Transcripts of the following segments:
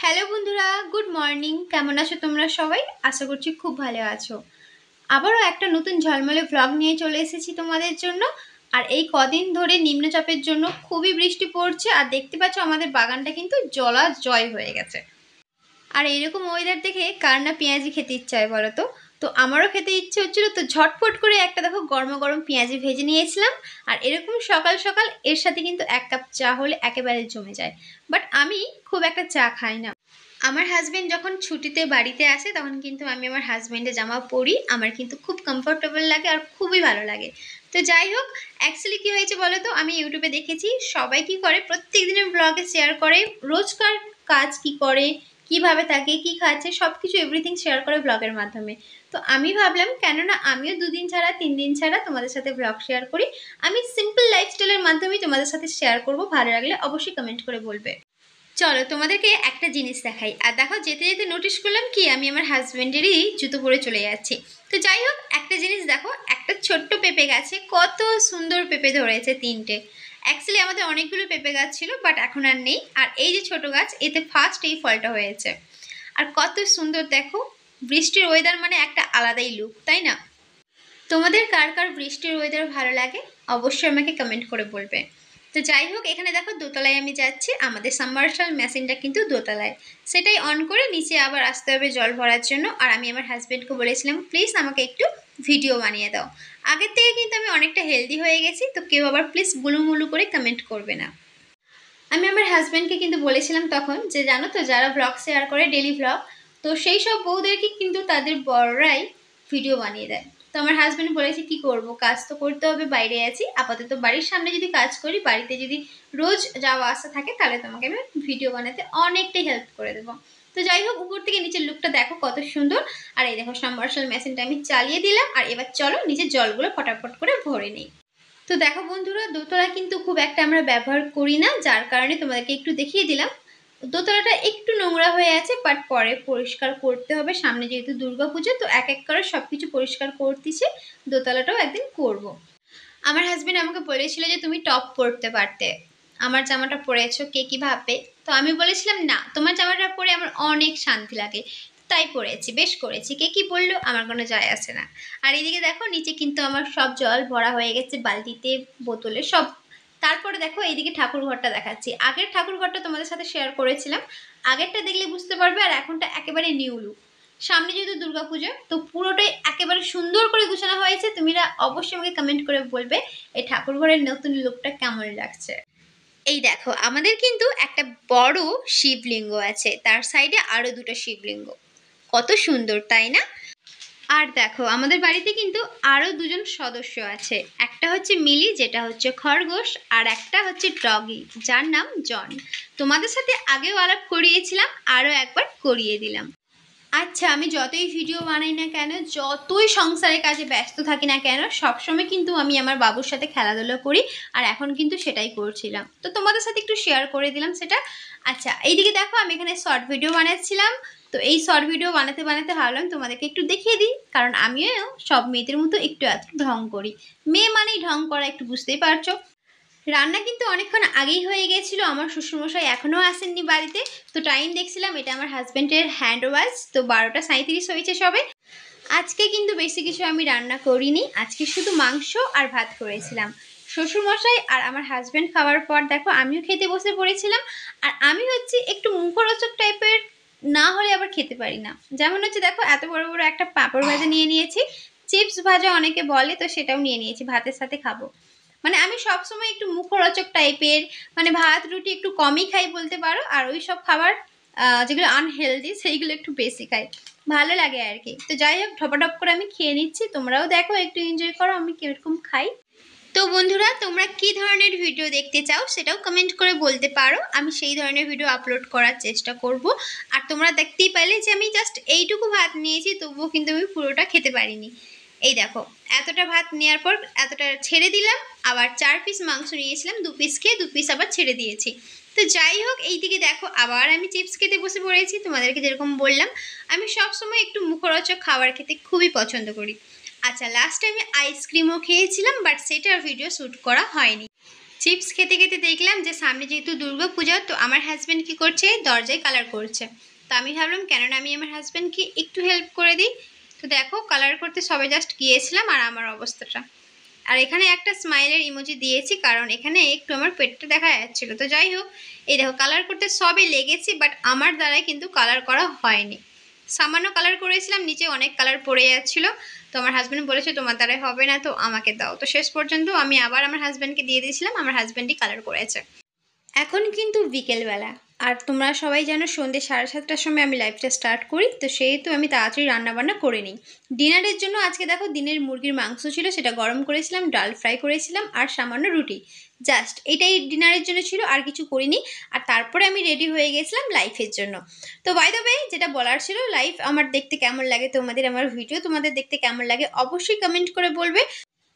Hello বন্ধুরা, good morning. কেমন আছো তোমরা সবাই? আশা করছি খুব ভালো আছো। আবারও একটা নতুন ঝলমলে ভ্লগ নিয়ে চলে এসেছি তোমাদের জন্য। আর এই কদিন ধরে নিম্নচাপের জন্য খুবই বৃষ্টি পড়ছে, আর দেখতে পাচ্ছ আমাদের বাগানটা কিন্তু জলাজয় হয়ে গেছে। আর এইরকম ওয়েদার দেখে কার না পেঁয়াজি খেতে ইচ্ছে হয় বলো তো? তো আমারও খেতে ইচ্ছে হচ্ছিল, তো ঝটপট করে একটা দেখো গরম গরম পেঁয়াজি ভেজে নিয়েছিলাম। আর এরকম সকাল সকাল এর সাথে কিন্তু এক কাপ চা হলে একেবারে জমে যায়। বাট আমি খুব একটা চা খাই না। আমার হাজবেন্ড যখন ছুটিতে বাড়িতে আসে তখন কিন্তু আমি আমার হাজবেন্ডের জামা পরি, আমার কিন্তু খুব কমফোর্টেবল লাগে আর খুবই ভালো লাগে। তো যাই হোক, অ্যাকচুয়ালি কি হয়েছে বলো তো, আমি ইউটিউবে দেখেছি সবাই কি করে প্রত্যেক দিনের ব্লগে শেয়ার করে রোজকার কাজ কি করে, কিভাবে থাকে, কি খাচ্ছে, সব কিছু এভরিথিং শেয়ার করে ব্লগের মাধ্যমে। তো আমি ভাবলাম কেননা আমিও 2 দিন ছাড়া 3 দিন ছাড়া তোমাদের সাথে ব্লগ শেয়ার করি। আমি সিম্পল লাইফস্টাইলের মাধ্যমেই তোমাদের সাথে শেয়ার করব, ভালো লাগলে অবশ্যই কমেন্ট করে বলবে। চলো তোমাদেরকে একটা জিনিস দেখাই। আর দেখো, যেতে যেতে নোটিস করলাম কি আমি আমার হাজবেন্ডেরই জুতো পরে চলে যাচ্ছি। তো যাই হোক, একটা জিনিস দেখো, একটা ছোট্ট পেঁপে গাছে কত সুন্দর পেঁপে ধরেছে, 3টে। অ্যাকচুয়ালি আমাদের অনেকগুলো পেঁপে গাছ ছিল, বাট এখন আর নেই। আর এই যে ছোট গাছ, এতে ফার্স্ট এই ফলটা হয়েছে। আর কত সুন্দর দেখো, বৃষ্টির ওয়েদার মানে একটা আলাদাই লুক, তাই না? তোমাদের কার কার বৃষ্টির ওয়েদার ভালো লাগে অবশ্যই আমাকে কমেন্ট করে বলবে। তো যাই হোক, এখানে দেখো দোতলায় আমি যাচ্ছি, আমাদের সাবমার্শাল মেশিনটা কিন্তু দোতলায়, সেটাই অন করে নিচে আবার আসতে হবে জল ভরার জন্য। আর আমি আমার হাজবেন্ডকে বলেছিলাম প্লিজ আমাকে একটু ভিডিও বানিয়ে দাও। আগের থেকে কিন্তু আমি অনেকটা হেলদি হয়ে গেছি, তো কেউ আবার প্লিজ গুলুমুলু করে কমেন্ট করবে না। আমি আমার হাজবেন্ডকে কিন্তু বলেছিলাম তখন যে জানো তো, যারা ব্লগ শেয়ার করে ডেলি ব্লগ, তো সেই সব বউদেরকে কিন্তু তাদের বড়রাই ভিডিও বানিয়ে দেয়। তো আমার হাজবেন্ড বলেছে কি করব, কাজ তো করতে হবে, বাইরে আছি আপাতত, বাড়ির সামনে যদি কাজ করি, বাড়িতে যদি রোজ যাওয়া আসা থাকে, তাহলে তোমাকে আমি ভিডিও বানাতে অনেকটাই হেল্প করে দেবো। তো যাই হোক, উপর থেকে নিচের লুকটা দেখো কত সুন্দর। আর এই দেখো সাবমার্শাল মেশিনটা আমি চালিয়ে দিলাম, আর এবার চলো নিচের জলগুলো ফটাফট করে ভরে নিই। তো দেখো বন্ধুরা, দোতলা কিন্তু খুব একটা আমরা ব্যবহার করি না, যার কারণে তোমাদেরকে একটু দেখিয়ে দিলাম। দোতলাটা একটু নোংরা হয়ে আছে, বাট পরে পরিষ্কার করতে হবে, সামনে যেহেতু দুর্গাপুজো, তো এক এক করে সবকিছু পরিষ্কার করতেছি। দোতলাটাও একদিন করব। আমার হাজবেন্ড আমাকে বলেছিল যে তুমি টপ পরতে পারতে, আমার জামাটা পরেছো কে কি ভাববে। তো আমি বলেছিলাম না, তোমার জামাটা পরে আমার অনেক শান্তি লাগে, তাই পরেছি, বেশ করেছি, কে কি বললো আমার কোনো যায় আসে না। আর এদিকে দেখো নিচে কিন্তু আমার সব জল ভরা হয়ে গেছে, বালতিতে, বোতলে সব। তারপরে দেখো এইদিকে ঠাকুর ঘরটা দেখাচ্ছি। আগের ঠাকুর ঘরটা তোমাদের সাথে শেয়ার করেছিলাম, আগেরটা দেখলে বুঝতে পারবে। আর এখনটা একেবারে নিউ লুক। সামনে যেহেতু দুর্গাপুজো, তো পুরোটাই একেবারে সুন্দর করে গুছানো হয়েছে। তুমিরা অবশ্যই আমাকে কমেন্ট করে বলবে এই ঠাকুর ঘরের নতুন লুকটা কেমন লাগছে। এই দেখো, আমাদের কিন্তু একটা বড় শিবলিঙ্গ আছে, তার সাইডে আরো দুটো শিবলিঙ্গ, কত সুন্দর তাই না? আর দেখো আমাদের বাড়িতে কিন্তু আরো দুজন সদস্য আছে, একটা হচ্ছে মিলি যেটা হচ্ছে খরগোশ, আর একটা হচ্ছে ডগি যার নাম জন। তোমাদের সাথে আগেও আলাপ করিয়েছিলাম, আরো একবার করিয়ে দিলাম। আচ্ছা, আমি যতই ভিডিও বানাই না কেন, যতই সংসারের কাজে ব্যস্ত থাকি না কেন, সবসময় কিন্তু আমি আমার বাবুর সাথে খেলাধুলা করি। আর এখন কিন্তু সেটাই করছিলাম, তো তোমাদের সাথে একটু শেয়ার করে দিলাম সেটা। আচ্ছা, এইদিকে দেখো আমি এখানে শর্ট ভিডিও বানাচ্ছিলাম। তো এই শর্ট ভিডিও বানাতে বানাতে ভাবলাম তোমাদেরকে একটু দেখিয়ে দিই, কারণ আমিও সব মেয়েদের মতো একটু এত ঢং করি। মেয়ে মানেই ঢং করা, একটু বুঝতেই পারছো। রান্না কিন্তু অনেকক্ষণ আগেই হয়ে গেছিল, আমার শ্বশুরমশাই এখনও আসেননি বাড়িতে। তো টাইম দেখছিলাম, এটা আমার হাজব্যান্ডের হ্যান্ড ওয়াচ, তো 12টা 37 হয়েছে সবে। আজকে কিন্তু বেশি কিছু আমি রান্না করিনি, আজকে শুধু মাংস আর ভাত করেছিলাম। শ্বশুরমশাই আর আমার হাজব্যান্ড খাওয়ার পর দেখো আমিও খেতে বসে পড়েছিলাম। আর আমি হচ্ছে একটু মুখরোচক টাইপের, না হলে আবার খেতে পারি না। যেমন হচ্ছে দেখো, এত বড় বড় একটা পাঁপড় ভাজা নিয়ে নিয়েছি, চিপস ভাজা অনেকে বলে, তো সেটাও নিয়ে নিয়েছি, ভাতের সাথে খাবো। মানে আমি সবসময় একটু মুখরোচক টাইপের, মানে ভাত রুটি একটু কমই খাই বলতে পারো। আর ওই সব খাবার যেগুলো আনহেলদি সেইগুলো একটু বেশি খাই, ভালো লাগে আর কি। তো যাই হোক, ঠপাঠপ করে আমি খেয়ে নিচ্ছি, তোমরাও দেখো একটু এনজয় করো আমি কিরকম খাই। তো বন্ধুরা, তোমরা কি ধরনের ভিডিও দেখতে চাও সেটাও কমেন্ট করে বলতে পারো, আমি সেই ধরনের ভিডিও আপলোড করার চেষ্টা করব। আর তোমরা দেখতেই পাইলে যে আমি জাস্ট এইটুকু ভাত নিয়েছি, তবুও কিন্তু আমি পুরোটা খেতে পারিনি। এই দেখো, এতটা ভাত নেওয়ার পর এতটা ছেড়ে দিলাম। আবার 4 পিস মাংস নিয়েছিলাম, 2 পিস খেয়ে 2 পিস আবার ছেড়ে দিয়েছি। তো যাই হোক, এইদিকে দেখো আবার আমি চিপস খেতে বসে পড়েছি। তোমাদেরকে যেরকম বললাম, আমি সবসময় একটু মুখরোচক খাবার খেতে খুবই পছন্দ করি। আচ্ছা, লাস্টে আমি আইসক্রিমও খেয়েছিলাম, বাট সেটার ভিডিও শ্যুট করা হয়নি। চিপস খেতে খেতে দেখলাম যে সামনে যেহেতু দুর্গা পূজা, তো আমার হাজব্যান্ড কি করছে, দরজায় কালার করছে। তো আমি ভাবলাম কেননা আমি আমার হাজব্যান্ডকে একটু হেল্প করে দিই। তো দেখো কালার করতে সবে জাস্ট গিয়েছিলাম আর আমার অবস্থাটা। আর এখানে একটা স্মাইলের ইমোজি দিয়েছি কারণ এখানে একটু আমার পেটটা দেখা যাচ্ছিল। তো যাই হোক, এই দেখো কালার করতে সবে লেগেছি, বাট আমার দ্বারাই কিন্তু কালার করা হয়নি। সামান্য কালার করেছিলাম, নিচে অনেক কালার পড়ে যাচ্ছিলো। তো আমার হাজব্যান্ড বলেছে তোমার দ্বারাই হবে না, তো আমাকে দাও। তো শেষ পর্যন্ত আমি আবার আমার হাজব্যান্ডকে দিয়ে দিয়েছিলাম, আমার হাজব্যান্ডই কালার করেছে। এখন কিন্তু বিকেলবেলা, আর তোমরা সবাই জানো সন্ধ্যে 7:30টার সময় আমি লাইভটা স্টার্ট করি। তো সেহেতু আমি তাড়াতাড়ি রান্নাবান্না করে নিই। ডিনারের জন্য আজকে দেখো দিনের মুরগির মাংস ছিল, সেটা গরম করেছিলাম, ডাল ফ্রাই করেছিলাম আর সামান্য রুটি। জাস্ট এটাই ডিনারের জন্য ছিল, আর কিছু করিনি। আর তারপরে আমি রেডি হয়ে গেছিলাম লাইফের জন্য। তো বাই দ্য ওয়ে, যেটা বলার ছিল, লাইফ আমার দেখতে কেমন লাগে তোমাদের, আমার ভিডিও তোমাদের দেখতে কেমন লাগে অবশ্যই কমেন্ট করে বলবে।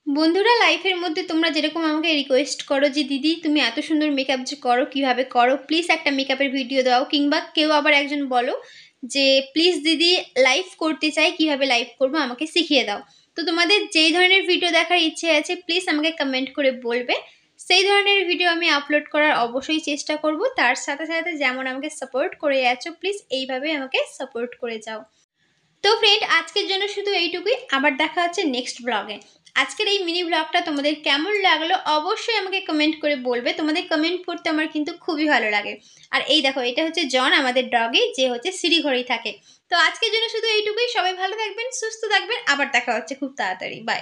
বন্ধুরা, লাইফের মধ্যে তোমরা যেরকম আমাকে রিকোয়েস্ট করো যে দিদি তুমি এত সুন্দর মেকআপ যে করো, কীভাবে করো, প্লিজ একটা মেকআপের ভিডিও দাও। কিংবা কেউ আবার একজন বলো যে প্লিজ দিদি লাইভ করতে চাই, কীভাবে লাইভ করবো আমাকে শিখিয়ে দাও। তো তোমাদের যেই ধরনের ভিডিও দেখার ইচ্ছে আছে প্লিজ আমাকে কমেন্ট করে বলবে। সেই ধরনের ভিডিও আমি আপলোড করার অবশ্যই চেষ্টা করব। তার সাথে সাথে যেমন আমাকে সাপোর্ট করে যাচ্ছ, প্লিজ এইভাবে আমাকে সাপোর্ট করে যাও। তো ফ্রেন্ড, আজকের জন্য শুধু এইটুকুই। আবার দেখা হচ্ছে নেক্সট ব্লগে। আজকের এই মিনি ব্লগটা তোমাদের কেমন লাগলো অবশ্যই আমাকে কমেন্ট করে বলবে। তোমাদের কমেন্ট পড়তে আমার কিন্তু খুবই ভালো লাগে। আর এই দেখো, এটা হচ্ছে জন, আমাদের ডগে, যে হচ্ছে সিঁড়িঘরেই থাকে। তো আজকের জন্য শুধু এইটুকুই। সবাই ভালো থাকবেন, সুস্থ থাকবেন। আবার দেখা হচ্ছে খুব তাড়াতাড়ি। বাই।